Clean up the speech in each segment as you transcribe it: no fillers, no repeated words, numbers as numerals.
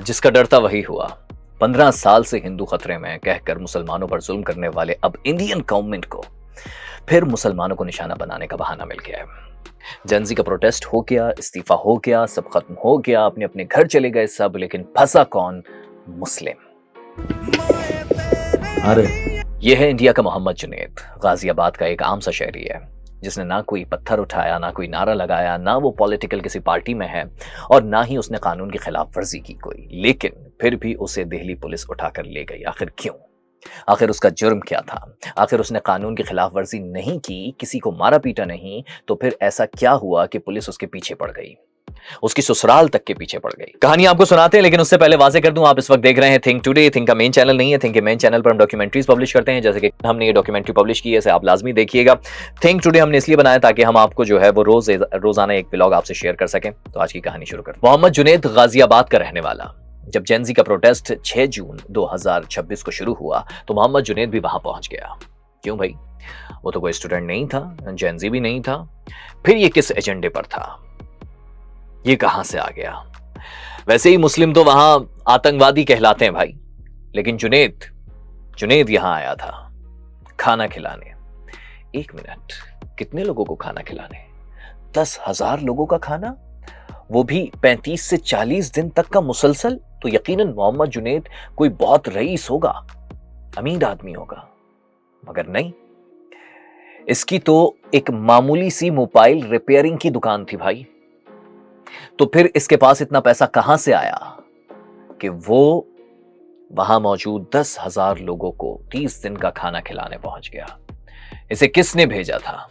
जिसका डर था वही हुआ। 15 साल से हिंदू खतरे में कहकर मुसलमानों पर जुल्म करने वाले अब इंडियन गवर्नमेंट को फिर मुसलमानों को निशाना बनाने का बहाना मिल गया है। जेंजी का प्रोटेस्ट हो गया, इस्तीफा हो गया, सब खत्म हो गया, अपने अपने घर चले गए सब, लेकिन फंसा कौन? मुस्लिम। अरे यह है इंडिया का मोहम्मद जुनैद, गाजियाबाद का एक आम सा शहरी है जिसने ना कोई पत्थर उठाया, ना कोई नारा लगाया, ना वो पॉलिटिकल किसी पार्टी में है और ना ही उसने कानून की खिलाफ वर्जी की कोई, लेकिन फिर भी उसे दिल्ली पुलिस उठाकर ले गई। आखिर क्यों? आखिर उसका जुर्म क्या था? आखिर उसने कानून की खिलाफ वर्जी नहीं की, किसी को मारा पीटा नहीं, तो फिर ऐसा क्या हुआ कि पुलिस उसके पीछे पड़ गई, उसकी ससुराल तक के पीछे पड़ गई? कहानी आपको सुनाते हैं, लेकिन उससे पहले वाजे कर दूं, आप इस वक्त देख रहे हैं थिंक टुडे। थिंक का मेन चैनल नहीं है, थिंक के मेन चैनल पर हम डॉक्यूमेंट्रीज पब्लिश करते हैं, जैसे कि हमने ये डॉक्यूमेंट्री पब्लिश की है, इसे आप लाजमी देखिएगा। थिंक टुडे हमने इसलिए बनाया ताकि हम आपको जो है वो रोजाना एक व्लॉग आपसे शेयर कर सकें। तो आज की कहानी शुरू करते हैं। मोहम्मद जुनैद गाजियाबाद का रहने वाला। जब जेंजी का प्रोटेस्ट 6 जून 2026 को शुरू हुआ तो मोहम्मद जुनैद भी वहां पहुंच गया। क्यों भाई? वो तो कोई स्टूडेंट नहीं था, जेंजी भी नहीं था, फिर ये किस एजेंडे पर था? ये कहां से आ गया? वैसे ही मुस्लिम तो वहां आतंकवादी कहलाते हैं भाई, लेकिन जुनैद यहां आया था खाना खिलाने। 1 मिनट, कितने लोगों को खाना खिलाने? 10,000 लोगों का खाना, वो भी 35 से 40 दिन तक का मुसलसल। तो यकीनन मोहम्मद जुनैद कोई बहुत रईस होगा, अमीर आदमी होगा, मगर नहीं, इसकी तो एक मामूली सी मोबाइल रिपेयरिंग की दुकान थी भाई। तो फिर इसके पास इतना पैसा कहां से आया कि वो वहां मौजूद 10,000 लोगों को 30 दिन का खाना खिलाने पहुंच गया? इसे किसने भेजा था?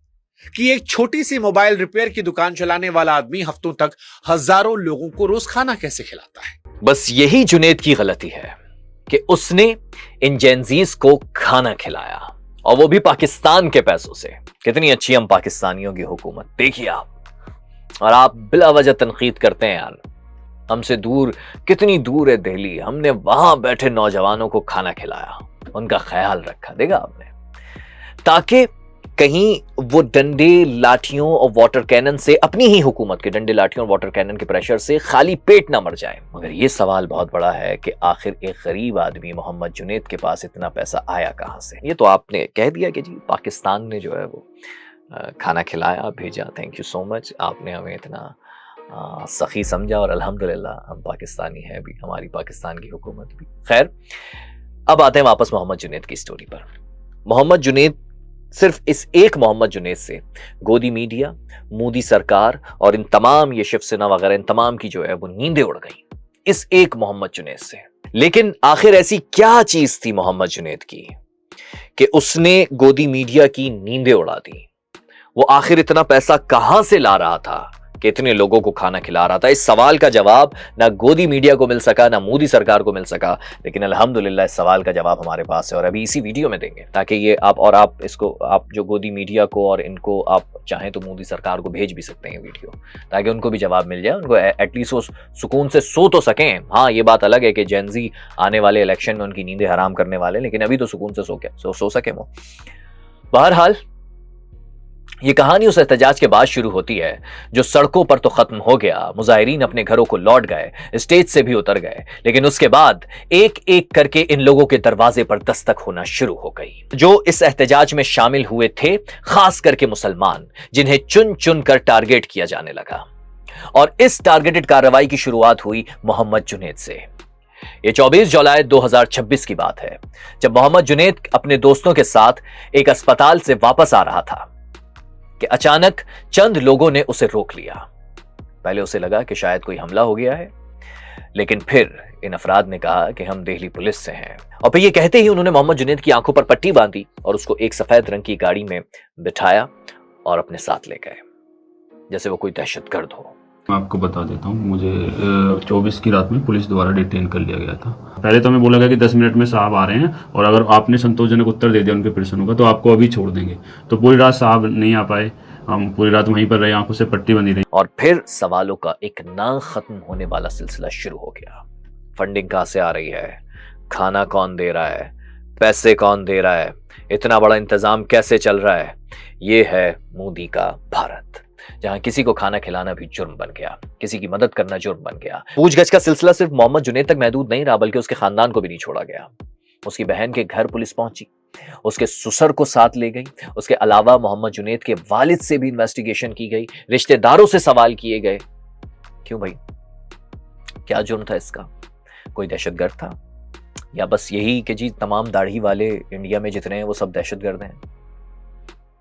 कि एक छोटी सी मोबाइल रिपेयर की दुकान चलाने वाला आदमी हफ्तों तक हजारों लोगों को रोज खाना कैसे खिलाता है? बस यही जुनैद की गलती है कि उसने इन जेंजीज को खाना खिलाया, और वो भी पाकिस्तान के पैसों से। कितनी अच्छी हम पाकिस्तानियों की हुकूमत, देखिए आप। और आप बिला वजह तनकीद करते हैं यार। हमसे दूर, कितनी दूर है दिल्ली, हमने वहां बैठे नौजवानों को खाना खिलाया, उनका ख्याल रखा, देखा आपने, ताकि कहीं वो डंडे लाठियों और वाटर कैनन से, अपनी ही हुकूमत के डंडे लाठियों और वाटर कैनन के प्रेशर से खाली पेट ना मर जाए। मगर ये सवाल बहुत बड़ा है कि आखिर एक गरीब आदमी मोहम्मद जुनैद के पास इतना पैसा आया कहां से? ये तो आपने कह दिया कि जी पाकिस्तान ने जो है वो खाना खिलाया, भेजा। थैंक यू सो मच, आपने हमें इतना सखी समझा, और अल्हम्दुलिल्लाह हम पाकिस्तानी हैं भी, हमारी पाकिस्तान की हुकूमत भी। खैर, अब आते हैं वापस मोहम्मद जुनैद की स्टोरी पर। मोहम्मद जुनैद, सिर्फ इस एक मोहम्मद जुनैद से गोदी मीडिया, मोदी सरकार और इन तमाम ये शिवसेना वगैरह, इन तमाम की जो है वो नींदें उड़ गई, इस एक मोहम्मद जुनैद से। लेकिन आखिर ऐसी क्या चीज थी मोहम्मद जुनैद की कि उसने गोदी मीडिया की नींदें उड़ा दी? वो आखिर इतना पैसा कहां से ला रहा था कि इतने लोगों को खाना खिला रहा था? इस सवाल का जवाब ना गोदी मीडिया को मिल सका, ना मोदी सरकार को मिल सका, लेकिन अल्हम्दुलिल्लाह इस सवाल का जवाब हमारे पास है, और अभी इसी वीडियो में देंगे, ताकि ये आप इसको, आप जो गोदी मीडिया को और इनको, आप चाहें तो मोदी सरकार को भेज भी सकते हैं वीडियो, ताकि उनको भी जवाब मिल जाए, उनको एटलीस्ट वो सुकून से सो तो सकें। हाँ, ये बात अलग है कि जेंजी आने वाले इलेक्शन में उनकी नींदें हराम करने वाले, लेकिन अभी तो सुकून से सो सके वो। बहरहाल, ये कहानी उस एहतजाज के बाद शुरू होती है जो सड़कों पर तो खत्म हो गया, मुजाहिरीन अपने घरों को लौट गए, स्टेज से भी उतर गए, लेकिन उसके बाद एक एक करके इन लोगों के दरवाजे पर दस्तक होना शुरू हो गई। जो इस एहतजाज में शामिल हुए थे, खास करके मुसलमान, जिन्हें चुन चुन कर टारगेट किया जाने लगा, और इस टारगेटेड कार्रवाई की शुरुआत हुई मोहम्मद जुनैद से। ये 24 जुलाई 2026 की बात है, जब मोहम्मद जुनैद अपने दोस्तों के साथ एक अस्पताल से वापस आ रहा था कि अचानक चंद लोगों ने उसे रोक लिया। पहले उसे लगा कि शायद कोई हमला हो गया है, लेकिन फिर इन अफराद ने कहा कि हम दिल्ली पुलिस से हैं, और फिर ये कहते ही उन्होंने मोहम्मद जुनैद की आंखों पर पट्टी बांधी और उसको एक सफेद रंग की गाड़ी में बिठाया और अपने साथ ले गए, जैसे वो कोई दहशतगर्द हो। मैं आपको बता देता हूँ, मुझे 24 की रात में पुलिस द्वारा डिटेन कर लिया गया था। पहले तो हमें बोला गया कि 10 मिनट में साहब आ रहे हैं, और अगर आपने संतोषजनक उत्तर दे दिया उनके प्रश्नों का तो आपको अभी छोड़ देंगे। तो पूरी रात साहब नहीं आ पाए, हम पूरी रात वहीं पर रहे, आंखों से पट्टी बंधी रही। और फिर सवालों का एक ना खत्म होने वाला सिलसिला शुरू हो गया। फंडिंग कहां से आ रही है? खाना कौन दे रहा है? पैसे कौन दे रहा है? इतना बड़ा इंतजाम कैसे चल रहा है? ये है मोदी का भारत। जहां किसी को खाना खिलाना भी जुर्म बन गया, किसी की मदद करना जुर्म बन गया। पूछगछ का सिलसिला सिर्फ मोहम्मद जुनैद तक महदूद नहीं रहा, बल्कि उसके खानदान को भी नहीं छोड़ा गया। उसकी बहन के घर पुलिस पहुंची, उसके ससुर को साथ ले गई। उसके अलावा मोहम्मद जुनैद के वालिद से भी इन्वेस्टिगेशन की गई, रिश्तेदारों से सवाल किए गए। क्यों भाई, क्या जुर्म था इसका? कोई दहशतगर्द था, या बस यही कि जी तमाम दाढ़ी वाले इंडिया में जितने हैं वो सब दहशतगर्द हैं?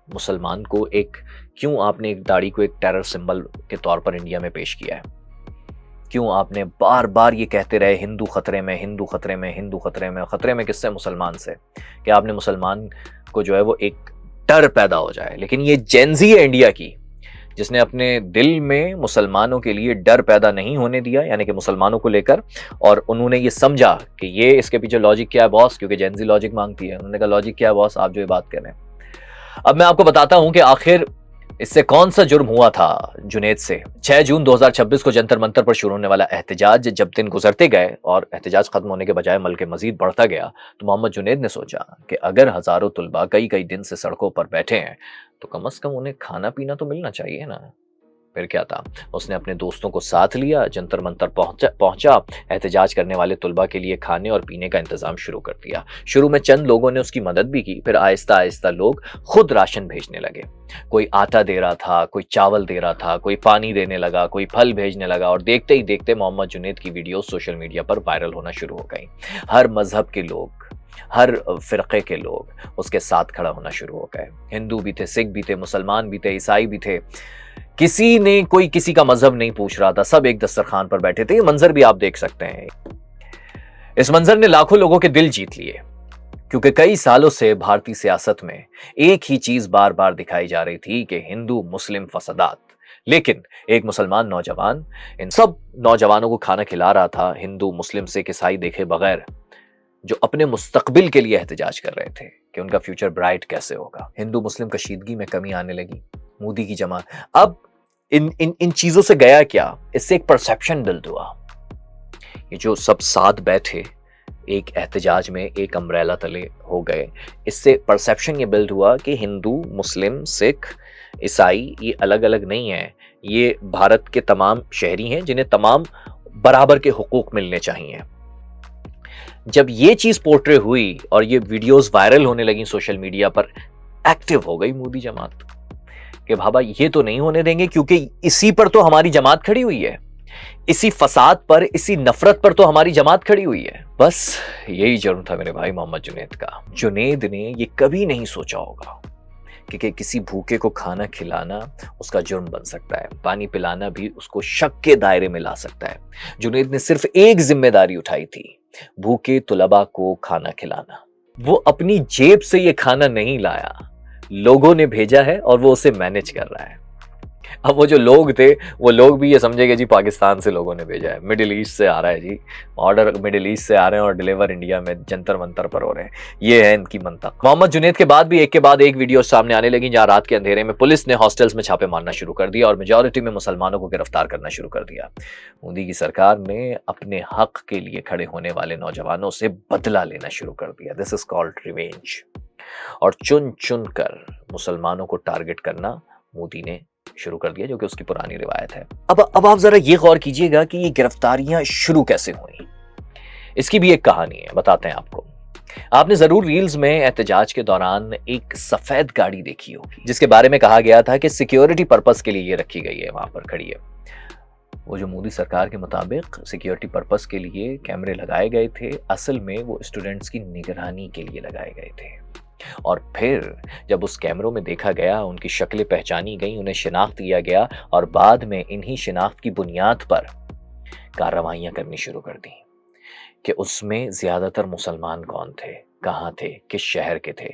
मुसलमान को क्यों आपने एक दाढ़ी को एक टेरर सिंबल के तौर पर इंडिया में पेश किया है? क्यों आपने बार बार ये कहते रहे हिंदू खतरे में, हिंदू खतरे में, हिंदू खतरे में? खतरे में किससे? मुसलमान से। कि आपने मुसलमान को जो है वो एक डर पैदा हो जाए। लेकिन ये जेनजी है इंडिया की, जिसने अपने दिल में मुसलमानों के लिए डर पैदा नहीं होने दिया, यानी कि मुसलमानों को लेकर, और उन्होंने ये समझा कि ये इसके पीछे लॉजिक क्या है बॉस, क्योंकि जेनजी लॉजिक मांगती है। उन्होंने कहा लॉजिक क्या है बॉस, आप जो ये बात कर रहे हैं। अब मैं आपको बताता हूं कि आखिर इससे कौन सा जुर्म हुआ था जुनैद से। 6 जून 2026 को जंतर मंतर पर शुरू होने वाला एहतजाज जब दिन गुजरते गए और एहतजाज खत्म होने के बजाय बल्कि मजीद बढ़ता गया, तो मोहम्मद जुनैद ने सोचा कि अगर हजारों तुलबा कई कई दिन से सड़कों पर बैठे हैं तो कम से कम उन्हें खाना पीना तो मिलना चाहिए ना। फिर क्या था, उसने अपने दोस्तों को साथ लिया, जंतर मंतर पहुंचा, एहतजाज करने वाले तुलबा के लिए खाने और पीने का इंतजाम शुरू कर दिया। शुरू में चंद लोगों ने उसकी मदद भी की, फिर आहिस्ता आहिस्ता लोग खुद राशन भेजने लगे। कोई आटा दे रहा था, कोई चावल दे रहा था, कोई पानी देने लगा, कोई फल भेजने लगा, और देखते ही देखते मोहम्मद जुनैद की वीडियो सोशल मीडिया पर वायरल होना शुरू हो गई। हर मजहब के लोग, हर फिरके के लोग उसके साथ खड़ा होना शुरू हो गए। हिंदू भी थे, सिख भी थे, मुसलमान भी थे, ईसाई भी थे। किसी ने कोई किसी का मजहब नहीं पूछ रहा था, सब एक दस्तरखान पर बैठे थे। ये मंजर भी आप देख सकते हैं। इस मंजर ने लाखों लोगों के दिल जीत लिए, क्योंकि कई सालों से भारतीय सियासत में एक ही चीज बार बार दिखाई जा रही थी कि हिंदू मुस्लिम फसादात। लेकिन एक मुसलमान नौजवान इन सब नौजवानों को खाना खिला रहा था, हिंदू मुस्लिम सिख ईसाई देखे बगैर, जो अपने मुस्तकबिल के लिए एहतजाज कर रहे थे कि उनका फ्यूचर ब्राइट कैसे होगा। हिंदू मुस्लिम कशीदगी में कमी आने लगी, मोदी की जमा। अब इन चीजों से गया क्या, इससे एक परसेप्शन बिल्ड हुआ। ये जो सब साथ बैठे एक एहतजाज में एक अम्ब्रेला तले हो गए, इससे परसेप्शन ये बिल्ड हुआ कि हिंदू मुस्लिम सिख ईसाई ये अलग अलग नहीं है, ये भारत के तमाम शहरी हैं जिन्हें तमाम बराबर के हुकूक मिलने चाहिए। जब ये चीज पोर्ट्रे हुई और ये वीडियोस वायरल होने लगी सोशल मीडिया पर, एक्टिव हो गई मोदी जमात कि बाबा ये तो नहीं होने देंगे, क्योंकि इसी पर तो हमारी जमात खड़ी हुई है, इसी फसाद पर, इसी नफरत पर तो हमारी जमात खड़ी हुई है। बस यही जुर्म था मेरे भाई मोहम्मद जुनैद का। जुनैद ने ये कभी नहीं सोचा होगा कि किसी भूखे को खाना खिलाना उसका जुर्म बन सकता है, पानी पिलाना भी उसको शक के दायरे में ला सकता है। जुनैद ने सिर्फ एक जिम्मेदारी उठाई थी, भूखे तुलबा को खाना खिलाना। वो अपनी जेब से ये खाना नहीं लाया, लोगों ने भेजा है और वो उसे मैनेज कर रहा है। अब वो जो लोग थे वो लोग भी ये समझेंगे जी पाकिस्तान से लोगों ने भेजा है, मिडिल ईस्ट से आ रहा है जी, ऑर्डर मिडिल ईस्ट से आ रहे हैं और डिलीवर इंडिया में जंतर मंतर पर हो रहे हैं। ये है इनकी मंतक। मोहम्मद जुनैद के बाद भी एक के बाद एक वीडियो सामने आने लगी, जहां रात के अंधेरे में पुलिस ने हॉस्टल्स में छापे मारना शुरू कर दिया और मेजॉरिटी में मुसलमानों को गिरफ्तार करना शुरू कर दिया। मोदी की सरकार ने अपने हक के लिए खड़े होने वाले नौजवानों से बदला लेना शुरू कर दिया। This is called revenge. और चुन चुन कर मुसलमानों को टारगेट करना मोदी ने शुरू कर दिया, जो कि उसकी पुरानी रिवायत है। अब आप जरा ये गौर कीजिएगा कि ये गिरफ्तारियां शुरू कैसे हुई। इसकी भी एक कहानी है, बताते हैं आपको। आपने जरूर रील्स में एहतजाज के दौरान एक सफेद गाड़ी देखी होगी, जिसके बारे में कहा गया था कि सिक्योरिटी पर्पस के लिए ये रखी गई है, वहां पर खड़ी है। वो जो मोदी सरकार के मुताबिक सिक्योरिटी पर्पस के लिए कैमरे लगाए गए थे, असल में वो स्टूडेंट्स की निगरानी के लिए लगाए गए थे। और फिर जब उस कैमरों में देखा गया, उनकी शक्लें पहचानी गई, उन्हें शिनाख्त किया गया और बाद में इन्हीं शिनाख्त की बुनियाद पर कार्रवाइयां करनी शुरू कर दी कि उसमें ज्यादातर मुसलमान कौन थे, कहां थे, किस शहर के थे।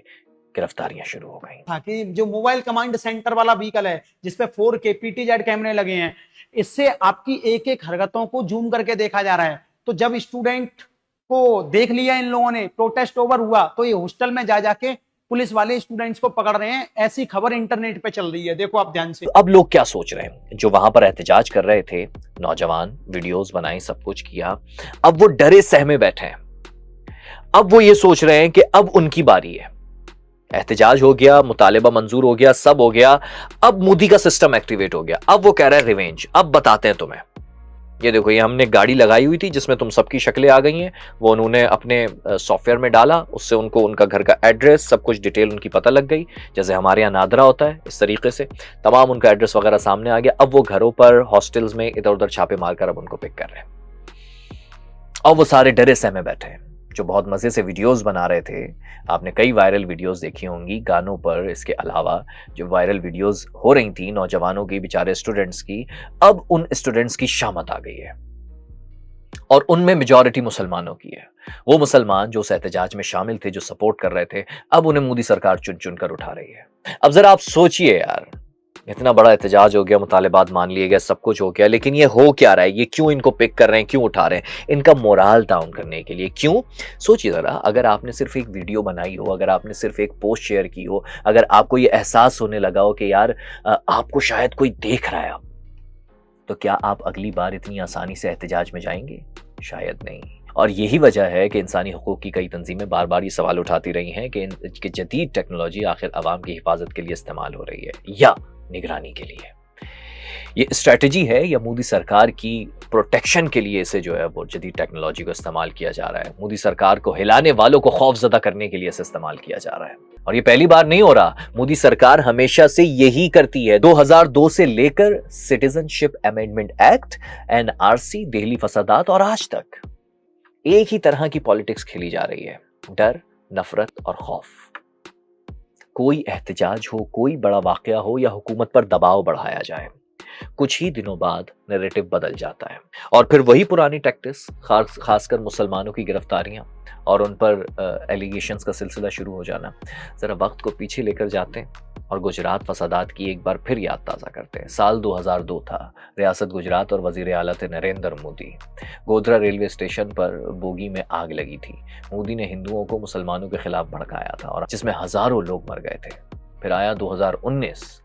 गिरफ्तारियां शुरू हो गई। कि जो मोबाइल कमांड सेंटर वाला व्हीकल है जिसपे 4K PTZ कैमरे लगे हैं, इससे आपकी एक एक हरकतों को जूम करके देखा जा रहा है। तो जब स्टूडेंट को देख लिया इन लोगों ने, प्रोटेस्ट ओवर हुआ, तो ये हॉस्टल में जा जाके पुलिस वाले स्टूडेंट्स को पकड़ रहे हैं। ऐसी खबर इंटरनेट पे चल रही है, देखो आप ध्यान से। अब लोग क्या सोच रहे हैं, जो वहां पर एहतजाज कर रहे थे, नौजवान वीडियोस बनाई, सब कुछ किया, अब वो डरे सहमे बैठे हैं। अब वो ये सोच रहे हैं कि अब उनकी बारी है एहतजाज हो गया, मुतालिबा मंजूर हो गया, सब हो गया। अब मोदी का सिस्टम एक्टिवेट हो गया। अब वो कह रहा है रिवेंज, अब बताते हैं तुम्हें। ये देखो, ये हमने गाड़ी लगाई हुई थी जिसमें तुम सबकी शक्लें आ गई हैं, वो उन्होंने अपने सॉफ्टवेयर में डाला, उससे उनको उनका घर का एड्रेस, सब कुछ डिटेल उनकी पता लग गई। जैसे हमारे यहाँ नादरा होता है, इस तरीके से तमाम उनका एड्रेस वगैरह सामने आ गया। अब वो घरों पर, हॉस्टल्स में इधर उधर छापे मारकर अब उनको पिक कर रहे हैं। और वो सारे डरे सहमे बैठे हैं, जो बहुत मजे से वीडियोस बना रहे थे। आपने कई वायरल वीडियोस देखी होंगी गानों पर, इसके अलावा जो वायरल वीडियोस हो रही थी नौजवानों की, बेचारे स्टूडेंट्स की, अब उन स्टूडेंट्स की शामत आ गई है और उनमें मेजॉरिटी मुसलमानों की है। वो मुसलमान जो उस एहतजाज में शामिल थे, जो सपोर्ट कर रहे थे, अब उन्हें मोदी सरकार चुन चुन कर उठा रही है। अब जरा आप सोचिए यार, इतना बड़ा एहतजाज हो गया, मुतालिबात मान लिए गए, सब कुछ हो गया, लेकिन ये हो क्या रहा है? ये क्यों इनको पिक कर रहे हैं, क्यों उठा रहे हैं? इनका मोराल डाउन करने के लिए। क्यों? सोचिए जरा, अगर आपने सिर्फ एक वीडियो बनाई हो, अगर आपने सिर्फ एक पोस्ट शेयर की हो, अगर आपको ये एहसास होने लगा हो कि यार आपको शायद कोई देख रहा है अब, तो क्या आप अगली बार इतनी आसानी से एहतजाज में जाएंगे? शायद नहीं। और यही वजह है कि इंसानी हुकूक की कई तंजीमें बार बार ये सवाल उठाती रही हैं कि जदीद टेक्नोलॉजी आखिर अवाम की हिफाजत के लिए इस्तेमाल हो रही है या निगरानी के लिए। ये स्ट्रेटजी है या मोदी सरकार की प्रोटेक्शन के लिए इसे जो है वो जदीद टेक्नोलॉजी को इस्तेमाल किया जा रहा है। मोदी सरकार को हिलाने वालों को खौफजदा करने के लिए इसे इस्तेमाल किया जा रहा है। और ये पहली बार नहीं हो रहा, मोदी सरकार हमेशा से यही करती है। 2002 से लेकर citizenship amendment act, NRC, Delhi फसादात और आज तक एक ही तरह की पॉलिटिक्स खेली जा रही है, डर, नफरत और खौफ। कोई एहतजाज हो, कोई बड़ा वाकया हो या हुकूमत पर दबाव बढ़ाया जाए, कुछ ही दिनों बाद नैरेटिव बदल जाता है और फिर वही पुरानी टैक्टिक्स, खासकर मुसलमानों की गिरफ्तारियां और उन पर एलिगेशंस का सिलसिला शुरू हो जाना। जरा वक्त को पीछे लेकर जाते हैं और गुजरात फसादात की एक बार फिर याद ताज़ा करते हैं। साल 2002 था, रियासत गुजरात और वजीर आला थे नरेंद्र मोदी। गोधरा रेलवे स्टेशन पर बोगी में आग लगी थी। मोदी ने हिंदुओं को मुसलमानों के खिलाफ भड़काया था और जिसमें हजारों लोग मर गए थे। फिर आया 2019,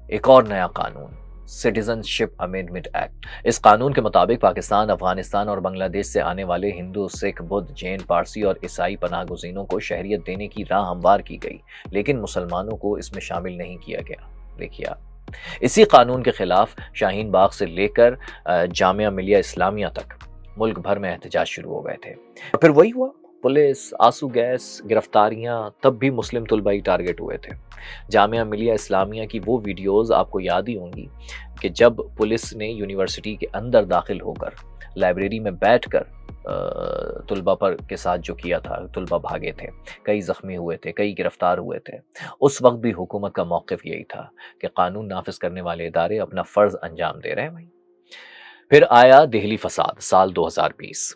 एक और नया कानून, सिटीजनशिप अमेंडमेंट एक्ट। इस कानून के मुताबिक पाकिस्तान, अफगानिस्तान और बांग्लादेश से आने वाले हिंदू, सिख, बुद्ध, जैन, पारसी और ईसाई पनाह गुज़ीनों को शहरियत देने की राह हमवार की गई, लेकिन मुसलमानों को इसमें शामिल नहीं किया गया। देखिए आप, इसी कानून के खिलाफ शाहीन बाग से लेकर जामिया मिलिया इस्लामिया तक मुल्क भर में एहतजाज शुरू हो गए थे। फिर वही हुआ, पुलिस, आंसू गैस, गिरफ्तारियां, तब भी मुस्लिम तुलबा ही टारगेट हुए थे। जामिया मिलिया इस्लामिया की वो वीडियोस आपको याद ही होंगी कि जब पुलिस ने यूनिवर्सिटी के अंदर दाखिल होकर लाइब्रेरी में बैठकर तुलबा पर के साथ जो किया था, तुलबा भागे थे, कई जख्मी हुए थे, कई गिरफ्तार हुए थे। उस वक्त भी हुकूमत का मौक़िफ़ यही था कि कानून नाफिज करने वाले इदारे अपना फ़र्ज़ अंजाम दे रहे हैं भाई। फिर आया दिल्ली फसाद साल 2020,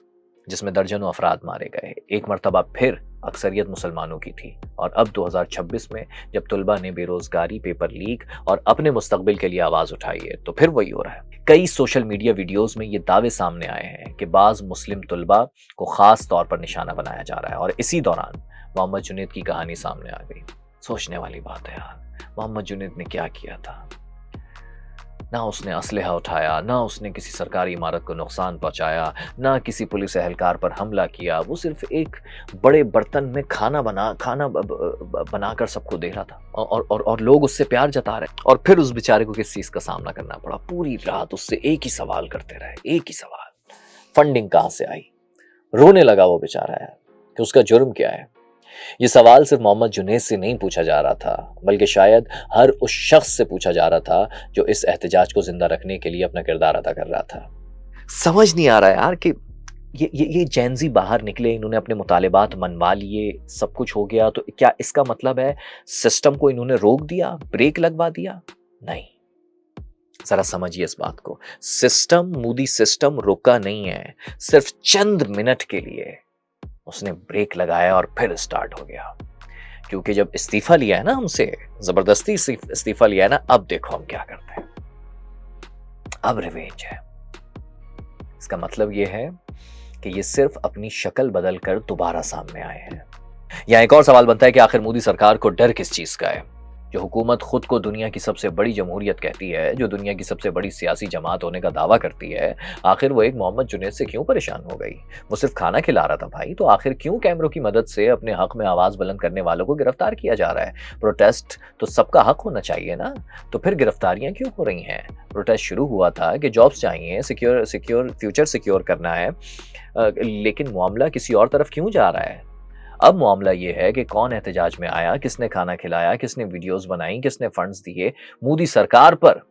जिसमें दर्जनों अफराद मारे गए। एक मरतबा फिर अक्सरियत मुसलमानों की थी और अब 2026 में जब तुलबा ने बेरोजगारी, पेपर लीक और अपने मुस्तकबिल के लिए आवाज उठाई है, तो फिर वही हो रहा है। कई सोशल मीडिया वीडियोस में ये दावे सामने आए हैं कि बाज मुस्लिम तुलबा को खास तौर पर निशाना बनाया जा रहा है और इसी दौरान मोहम्मद जुनैद की कहानी सामने आ गई। सोचने वाली बात है यार, मोहम्मद जुनैद ने क्या किया था? ना उसने असलहा उठाया, ना उसने किसी सरकारी इमारत को नुकसान पहुंचाया, ना किसी पुलिस एहलकार पर हमला किया। वो सिर्फ एक बड़े बर्तन में खाना बनाकर सबको दे रहा था और लोग उससे प्यार जता रहे। और फिर उस बेचारे को किस चीज का सामना करना पड़ा? पूरी रात उससे एक ही सवाल करते रहे, एक ही सवाल, फंडिंग कहां से आई? रोने लगा वो बेचारा यार कि उसका जुर्म क्या है। ये सवाल सिर्फ मोहम्मद जुनैद से नहीं पूछा जा रहा था, बल्कि शायद हर उस शख्स से पूछा जा रहा था जो इस एहतजाज को जिंदा रखने के लिए अपना किरदार अदा कर रहा था। समझ नहीं आ रहा यार कि ये जैनजी बाहर निकले, इन्होंने अपने मुतालिबात मनवा लिए, सब कुछ हो गया, तो क्या इसका मतलब है सिस्टम को इन्होंने रोक दिया, ब्रेक लगवा दिया? नहीं, जरा समझिए इस बात को। मोदी सिस्टम रुका नहीं है, सिर्फ चंद मिनट के लिए उसने ब्रेक लगाया और फिर स्टार्ट हो गया। क्योंकि जब इस्तीफा लिया है ना हमसे, जबरदस्ती इस्तीफा लिया है ना, अब देखो हम क्या करते हैं। अब रिवेंज है। इसका मतलब यह है कि ये सिर्फ अपनी शक्ल बदल कर दोबारा सामने आए हैं। यहां एक और सवाल बनता है कि आखिर मोदी सरकार को डर किस चीज का है? जो हुकूमत खुद को दुनिया की सबसे बड़ी जमहूरियत कहती है, जो दुनिया की सबसे बड़ी सियासी जमात होने का दावा करती है, आखिर वो एक मोहम्मद जुनैद से क्यों परेशान हो गई? वो सिर्फ खाना खिला रहा था भाई, तो आखिर क्यों कैमरों की मदद से अपने हक में आवाज बुलंद करने वालों को गिरफ्तार किया जा रहा है? प्रोटेस्ट तो सबका हक होना चाहिए ना, तो फिर गिरफ्तारियां क्यों हो रही हैं? प्रोटेस्ट शुरू हुआ था कि जॉब्स चाहिए, सिक्योर फ्यूचर सिक्योर करना है, लेकिन मामला किसी और तरफ क्यों जा रहा है? अब मामला ये है कि कौन एहतजाज में आया, किसने खाना खिलाया, किसने वीडियोस बनाई, किसने फंड्स दिए। मोदी सरकार पर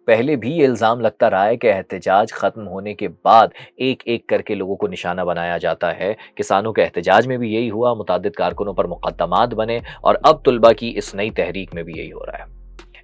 पहले भी ये इल्जाम लगता रहा है कि एहतजाज खत्म होने के बाद एक एक करके लोगों को निशाना बनाया जाता है। किसानों के एहतजाज में भी यही हुआ, मुताद्दिद कारकुनों पर मुकद्दमात बने, और अब तुलबा की इस नई तहरीक में भी यही हो रहा है।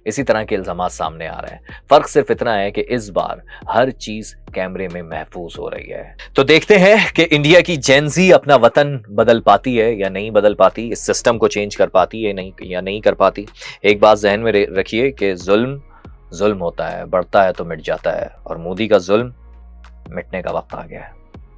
इसी तरह के इल्जामात सामने आ रहे हैं। फर्क सिर्फ इतना है कि इस बार हर चीज कैमरे में महफूज हो रही है। तो देखते हैं कि इंडिया की जेनजी अपना वतन बदल पाती है या नहीं बदल पाती, इस सिस्टम को चेंज कर पाती है या नहीं कर पाती। एक बात जहन में रखिए कि जुल्म होता है, बढ़ता है तो मिट जाता है, और मोदी का जुल्म मिटने का वक्त आ गया है।